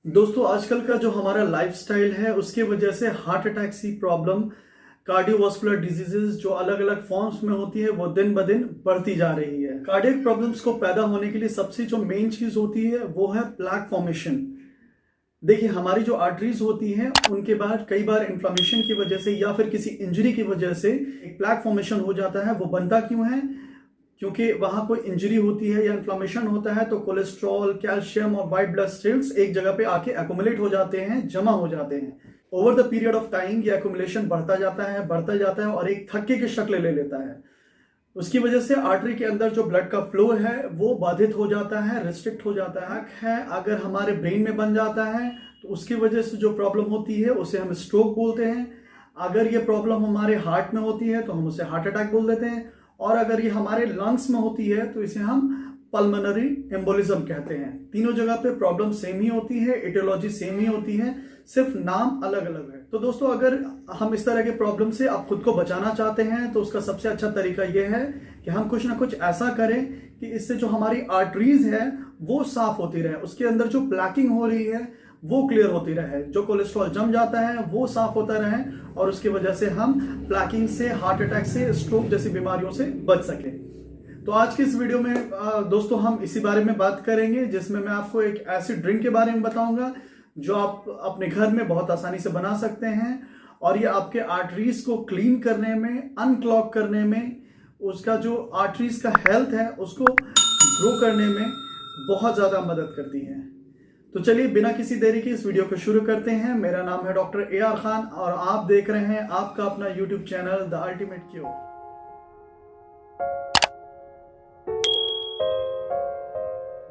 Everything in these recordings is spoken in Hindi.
दोस्तों आजकल का जो हमारा लाइफस्टाइल है उसकी वजह से हार्ट अटैक सी प्रॉब्लम, कार्डियोवास्कुलर डिजीजेस जो अलग अलग फॉर्म्स में होती है वो दिन ब दिन बढ़ती जा रही है। कार्डियक प्रॉब्लम्स को पैदा होने के लिए सबसे जो मेन चीज होती है वो है प्लैक फॉर्मेशन। देखिए हमारी जो आर्टरीज होती हैं उनके बाद कई बार इन्फ्लामेशन की वजह से या फिर किसी इंजरी की वजह से एक प्लैक फॉर्मेशन हो जाता है। वो बनता क्यों है? क्योंकि वहां कोई इंजरी होती है या इन्फ्लामेशन होता है तो कोलेस्ट्रॉल, कैल्शियम और वाइट ब्लड सेल्स एक जगह पे आके एक्युमुलेट हो जाते हैं, जमा हो जाते हैं। Over the period of time ये एक्युमुलेशन बढ़ता जाता है और एक थक्के की शक्ल ले लेता है। उसकी वजह से आर्टरी के अंदर जो ब्लड का फ्लो है वो बाधित हो जाता है, रिस्ट्रिक्ट हो जाता है। अगर हमारे ब्रेन में बन जाता है तो उसकी वजह से जो प्रॉब्लम होती है उसे हम स्ट्रोक बोलते हैं। अगर ये प्रॉब्लम हमारे हार्ट में होती है तो हम उसे हार्ट अटैक बोल देते हैं, और अगर ये हमारे लंग्स में होती है तो इसे हम पल्मोनरी एम्बोलिज्म कहते हैं। तीनों जगह पे प्रॉब्लम सेम ही होती है, एटियोलॉजी सेम ही होती है, सिर्फ नाम अलग अलग है। तो दोस्तों अगर हम इस तरह के प्रॉब्लम से आप खुद को बचाना चाहते हैं तो उसका सबसे अच्छा तरीका यह है कि हम कुछ ना कुछ ऐसा करें कि इससे जो हमारी आर्टरीज है वो साफ होती रहे, उसके अंदर जो प्लैकिंग हो रही है वो क्लियर होती रहे, जो कोलेस्ट्रॉल जम जाता है वो साफ होता रहे, और उसकी वजह से हम प्लैकिंग से, हार्ट अटैक से, स्ट्रोक जैसी बीमारियों से बच सके। तो आज की इस वीडियो में दोस्तों हम इसी बारे में बात करेंगे, जिसमें मैं आपको एक ऐसी ड्रिंक के बारे में बताऊंगा जो आप अपने घर में बहुत आसानी से बना सकते हैं, और ये आपके आर्टरीज को क्लीन करने में, अनक्लॉग करने में, उसका जो आर्टरीज का हेल्थ है उसको ग्रो करने में बहुत ज्यादा मदद करती है। तो चलिए बिना किसी देरी के इस वीडियो को शुरू करते हैं। मेरा नाम है डॉक्टर ए आर खान और आप देख रहे हैं आपका अपना YouTube channel the ultimate cure.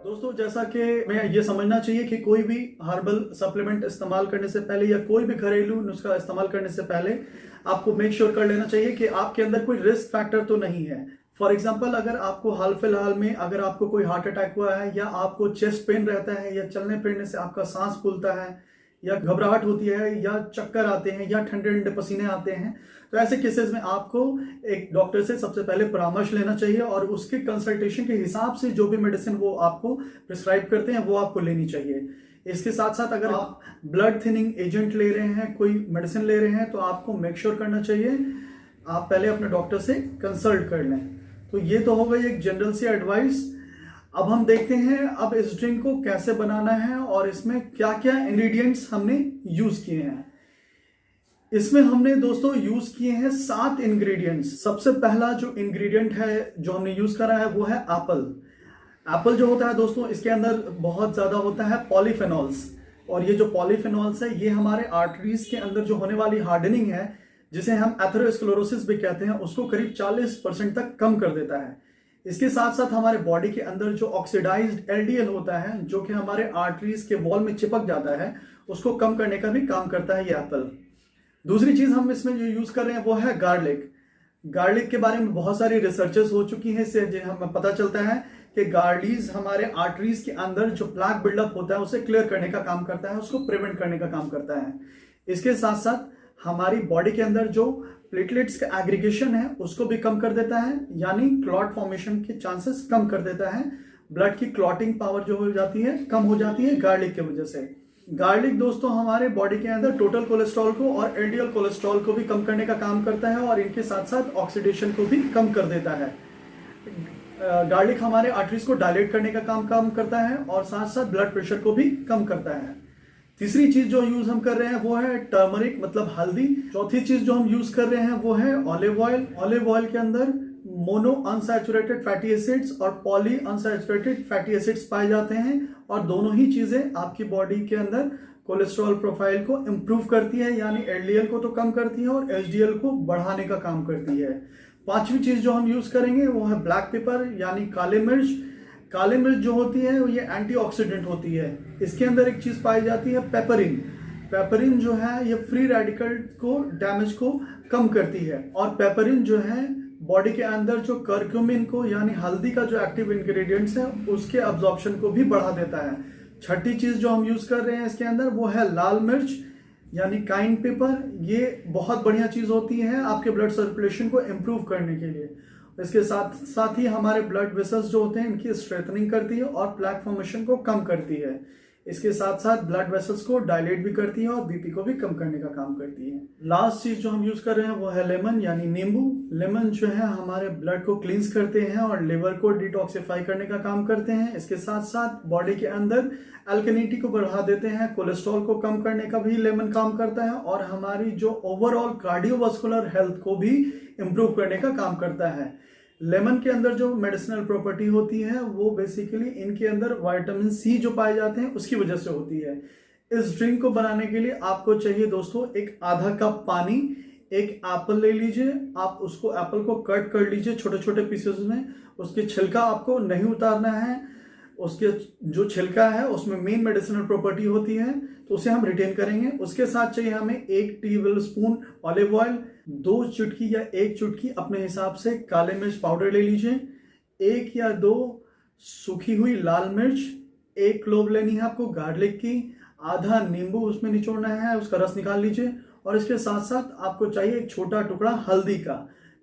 दोस्तों जैसा कि मैं ये समझना चाहिए कि कोई भी हर्बल सप्लीमेंट इस्तेमाल करने से पहले या कोई भी घरेलू नुस्खा इस्तेमाल करने से पहले आपको मेक श्योर कर लेना चाहिए कि आपके अंदर कोई रिस्क फैक्टर तो नहीं है। फॉर एग्जाम्पल अगर आपको हाल फिलहाल में अगर आपको कोई हार्ट अटैक हुआ है, या आपको चेस्ट पेन रहता है, या चलने फिरने से आपका सांस फूलता है, या घबराहट होती है, या चक्कर आते हैं, या ठंडे ठंडे पसीने आते हैं, तो ऐसे केसेस में आपको एक डॉक्टर से सबसे पहले परामर्श लेना चाहिए, और उसके कंसल्टेशन के हिसाब से जो भी मेडिसिन वो आपको प्रिस्क्राइब करते हैं वो आपको लेनी चाहिए। इसके साथ साथ अगर आप ब्लड थिनिंग एजेंट ले रहे हैं, कोई मेडिसिन ले रहे हैं, तो आपको मेक श्योर करना चाहिए आप पहले अपने डॉक्टर से कंसल्ट कर लें। तो ये तो हो गई एक जनरल सी एडवाइस। अब हम देखते हैं अब इस ड्रिंक को कैसे बनाना है और इसमें क्या क्या इंग्रेडिएंट्स हमने यूज किए हैं। इसमें हमने दोस्तों यूज किए हैं 7 इंग्रेडिएंट्स। सबसे पहला जो इंग्रेडिएंट है जो हमने यूज करा है वो है एप्पल। एप्पल जो होता है दोस्तों इसके अंदर बहुत ज्यादा होता है पॉलीफेनॉल्स, और ये जो पॉलीफेनॉल्स है ये हमारे आर्टरीज के अंदर जो होने वाली हार्डनिंग है, जिसे हम एथेरोस्क्लेरोसिस भी कहते हैं, उसको करीब 40% तक कम कर देता है। इसके साथ साथ हमारे बॉडी के अंदर जो ऑक्सीडाइज्ड एलडीएल होता है जो कि हमारे आर्टरीज के वॉल में चिपक जाता है, उसको कम करने का भी काम करता है ये एप्पल। दूसरी चीज हम इसमें जो यूज कर रहे हैं वो है गार्लिक। गार्लिक के बारे में बहुत सारी रिसर्चेस हो चुकी हैं, इससे हमें पता चलता है कि गार्लिक हमारे आर्टरीज के अंदर जो प्लैक बिल्डअप होता है उसे क्लियर करने का काम करता है, उसको प्रिवेंट करने का काम करता है। इसके साथ साथ हमारी बॉडी के अंदर जो प्लेटलेट्स का एग्रीगेशन है उसको भी कम कर देता है, यानी क्लॉट फॉर्मेशन के चांसेस कम कर देता है। ब्लड की क्लॉटिंग पावर जो हो जाती है कम हो जाती है गार्लिक की वजह से। गार्लिक दोस्तों हमारे बॉडी के अंदर टोटल कोलेस्ट्रॉल को और एलडीएल कोलेस्ट्रॉल को भी कम करने का काम करता है, और इनके साथ साथ ऑक्सीडेशन को भी कम कर देता है। गार्लिक हमारे आर्टरीज को डायलेट करने का काम करता है, और साथ साथ ब्लड प्रेशर को भी कम करता है। तीसरी चीज जो यूज हम कर रहे हैं वो है टर्मरिक मतलब हल्दी। चौथी चीज जो हम यूज कर रहे हैं वो है ऑलिव ऑयल। ऑलिव ऑयल के अंदर मोनो अनसैचुरेटेड फैटी एसिड्स और पॉली अनसैचुरेटेड फैटी एसिड्स पाए जाते हैं, और दोनों ही चीजें आपकी बॉडी के अंदर कोलेस्ट्रॉल प्रोफाइल को इंप्रूव करती है, यानी एलडीएल को तो कम करती है और एचडीएल को बढ़ाने का काम करती है। पांचवी चीज जो हम यूज करेंगे वो है ब्लैक पेपर यानी काली मिर्च। काली मिर्च जो होती है वो ये एंटीऑक्सीडेंट होती है। इसके अंदर एक चीज पाई जाती है पेपरिन। पेपरिन जो है ये फ्री रेडिकल को डैमेज को कम करती है, और पेपरिन जो है बॉडी के अंदर जो कर्क्यूमिन को यानी हल्दी का जो एक्टिव इंग्रेडिएंट्स है उसके अब्जॉर्प्शन को भी बढ़ा देता है। छठी चीज जो हम यूज कर रहे हैं इसके अंदर वो है लाल मिर्च यानी काइन पेपर। ये बहुत बढ़िया चीज होती है आपके ब्लड सर्कुलेशन को इम्प्रूव करने के लिए। इसके साथ साथ ही हमारे ब्लड वेसल्स जो होते हैं इनकी स्ट्रेथनिंग करती है और प्लैक फॉर्मेशन को कम करती है। इसके साथ साथ ब्लड वेसल्स को डायलेट भी करती है और बीपी को भी कम करने का काम करती है। लास्ट चीज जो हम यूज कर रहे हैं वो है लेमन यानी नींबू। लेमन जो है हमारे ब्लड को क्लींस करते हैं और लिवर को डिटॉक्सिफाई करने का काम करते हैं। इसके साथ साथ बॉडी के अंदर अल्कलिनिटी को बढ़ा देते हैं, कोलेस्ट्रॉल को कम करने का भी लेमन काम करता है और हमारी जो ओवरऑल कार्डियोवास्कुलर हेल्थ को भी इंप्रूव करने का काम करता है। लेमन के अंदर जो मेडिसिनल प्रॉपर्टी होती है वो बेसिकली इनके अंदर विटामिन सी जो पाए जाते हैं उसकी वजह से होती है। इस ड्रिंक को बनाने के लिए आपको चाहिए दोस्तों एक आधा कप पानी, एक एप्पल ले लीजिए, आप उसको एप्पल को कट कर लीजिए छोटे छोटे पीसेस में। उसके छिलका आपको नहीं उतारना है, उसके जो छिलका है उसमें मेन मेडिसिनल प्रॉपर्टी होती है तो उसे हम रिटेन करेंगे। उसके साथ चाहिए हमें 1 टेबलस्पून ऑलिव ऑयल, 2 चुटकी या 1 चुटकी अपने हिसाब से काले मिर्च पाउडर ले लीजिए, 1 या 2 सूखी हुई लाल मिर्च, 1 क्लोव लेनी है आपको गार्लिक की, आधा नींबू उसमें निचोड़ना है, उसका रस निकाल लीजिए और इसके साथ साथ आपको चाहिए एक छोटा टुकड़ा हल्दी का,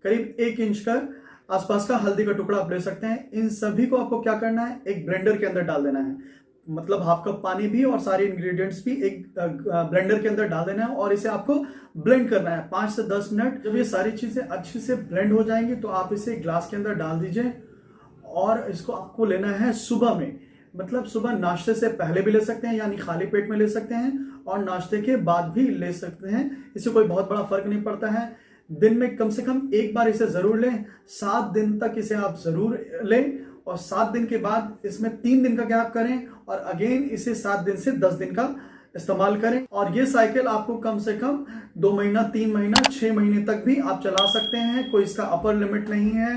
करीब 1 इंच का आसपास का हल्दी का टुकड़ा आप ले सकते हैं। इन सभी को आपको क्या करना है, एक ब्लेंडर के अंदर डाल देना है, मतलब हाफ कप पानी भी और सारे इंग्रेडिएंट्स भी एक ब्लेंडर के अंदर डाल देना है और इसे आपको ब्लेंड करना है 5 से 10 मिनट। जब ये सारी चीजें अच्छे से ब्लेंड हो जाएंगी तो आप इसे ग्लास के अंदर डाल दीजिए और इसको आपको लेना है सुबह में, मतलब सुबह नाश्ते से पहले भी ले सकते हैं यानी खाली पेट में ले सकते हैं और नाश्ते के बाद भी ले सकते हैं, इससे कोई बहुत बड़ा फर्क नहीं पड़ता है। दिन में कम से कम एक बार इसे जरूर लें, 7 दिन तक इसे आप जरूर लें और 7 दिन के बाद इसमें 3 दिन का गैप करें और अगेन इसे 7 दिन से 10 दिन का इस्तेमाल करें और ये साइकिल आपको कम से कम 2 महीना, 3 महीना, 6 महीने तक भी आप चला सकते हैं। कोई इसका अपर लिमिट नहीं है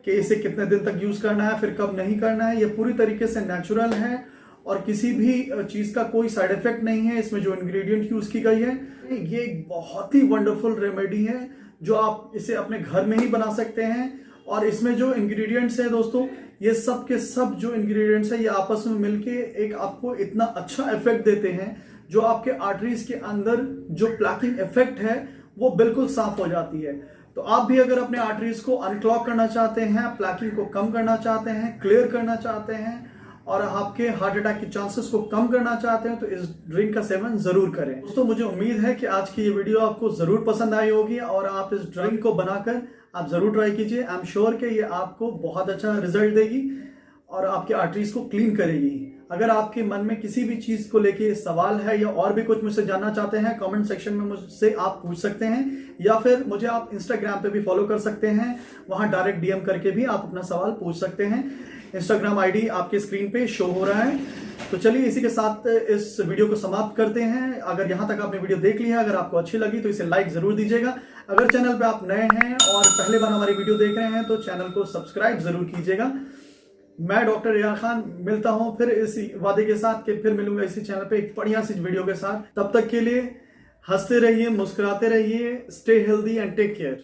कि इसे कितने दिन तक यूज करना है फिर कब नहीं करना है। ये पूरी तरीके से नेचुरल है और किसी भी चीज का कोई साइड इफेक्ट नहीं है। इसमें जो इंग्रेडिएंट यूज की गई है ये एक बहुत ही वंडरफुल रेमेडी है जो आप इसे अपने घर में ही बना सकते हैं और इसमें जो इंग्रेडिएंट्स है दोस्तों ये सब के सब जो इंग्रेडिएंट्स है ये आपस में मिलके एक आपको इतना अच्छा इफेक्ट देते हैं जो आपके आर्टरीज के अंदर जो प्लैकिंग इफेक्ट है वो बिल्कुल साफ हो जाती है। तो आप भी अगर अपने आर्टरीज को अनक्लॉग करना चाहते हैं, प्लैकिंग को कम करना चाहते हैं, क्लियर करना चाहते हैं और आपके हार्ट अटैक के चांसेस को कम करना चाहते हैं तो इस ड्रिंक का सेवन जरूर करें। दोस्तों मुझे उम्मीद है कि आज की ये वीडियो आपको जरूर पसंद आई होगी और आप इस ड्रिंक को बनाकर आप जरूर ट्राई कीजिए। आई एम श्योर कि ये आपको बहुत अच्छा रिजल्ट देगी और आपके आर्टरीज को क्लीन करेगी। अगर आपके मन में किसी भी चीज को लेके सवाल है या और भी कुछ मुझसे जानना चाहते हैं कमेंट सेक्शन में मुझसे आप पूछ सकते हैं या फिर मुझे आप इंस्टाग्राम पे भी फॉलो कर सकते हैं, वहां डायरेक्ट डीएम करके भी आप अपना सवाल पूछ सकते हैं। इंस्टाग्राम आईडी आपके स्क्रीन पे शो हो रहा है। तो चलिए इसी के साथ इस वीडियो को समाप्त करते हैं। अगर यहां तक आपने वीडियो देख लिया, अगर आपको अच्छी लगी तो इसे लाइक जरूर दीजिएगा। अगर चैनल पे आप नए हैं और पहले बार हमारी वीडियो देख रहे हैं तो चैनल को सब्सक्राइब जरूर कीजिएगा। मैं डॉक्टर रियान खान मिलता हूं फिर इसी वादे के साथ कि फिर मिलूंगा इसी चैनल पे एक बढ़िया सी वीडियो के साथ। तब तक के लिए हंसते रहिए, मुस्कुराते रहिए, stay healthy and take care.